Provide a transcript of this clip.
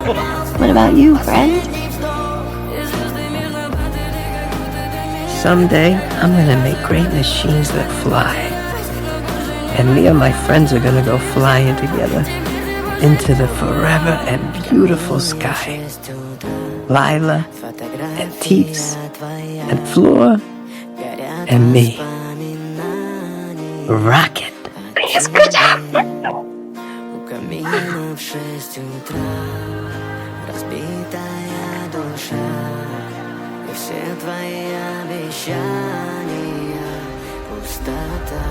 What about you, friend? Someday, I'm gonna make great machines that fly. And me and my friends are gonna go flying together into the forever and beautiful sky. Lila and Teeps and Floor and me. Rocket. Yes, good job. Камина в 6 утра, разбитая душа, и все твои обещания пустота.